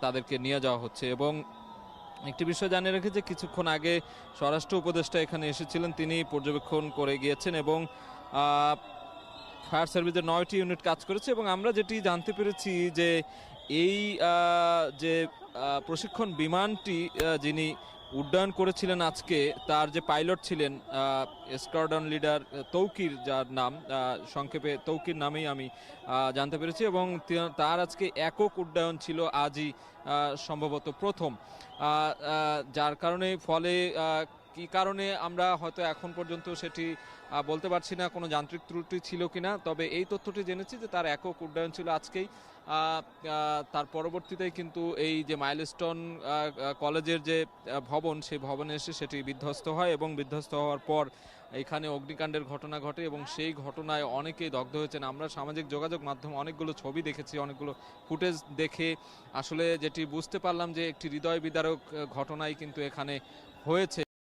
তাদেরকে নিয়ে যাওয়া হচ্ছে। এবং একটি বিষয় জানিয়ে রেখে যে কিছুক্ষণ আগে স্বরাষ্ট্র উপদেষ্টা এখানে এসেছিলেন, তিনি পর্যবেক্ষণ করে গিয়েছেন এবং ফায়ার সার্ভিসের 9টি ইউনিট কাজ করেছে। এবং আমরা যেটি জানতে পেরেছি যে এই যে প্রশিক্ষণ বিমানটি যিনি উড্ডয়ন করেছিলেন আজকে, তার যে পাইলট ছিলেন স্কোয়াড্রন লিডার তৌকির, যার নাম সংক্ষেপে তৌকির নামেই আমি জানতে পেরেছি, এবং তার আজকে একক উড্ডয়ন ছিল আজই সম্ভবত প্রথম, যার কারণে ফলে কি কারণে আমরা হয়তো এখন পর্যন্ত সেটি বলতে পারছি না কোনো যান্ত্রিক ত্রুটি ছিল কিনা, তবে এই তথ্যটি জেনেছি যে তার একক উড্ডয়ন ছিল আজকেই। তার পরবর্তীতে কিন্তু এই যে মাইলস্টোন কলেজের যে ভবন, সেই ভবনে এসে সেটি বিধ্বস্ত হয় এবং বিধ্বস্ত হওয়ার পর এখানে অগ্নিকাণ্ডের ঘটনা ঘটে এবং সেই ঘটনায় অনেকেই দগ্ধ হয়েছেন। আমরা সামাজিক যোগাযোগ মাধ্যমে অনেকগুলো ছবি দেখেছি, অনেকগুলো ফুটেজ দেখে আসলে যেটি বুঝতে পারলাম যে একটি হৃদয় বিদারক ঘটনাই কিন্তু এখানে হয়েছে।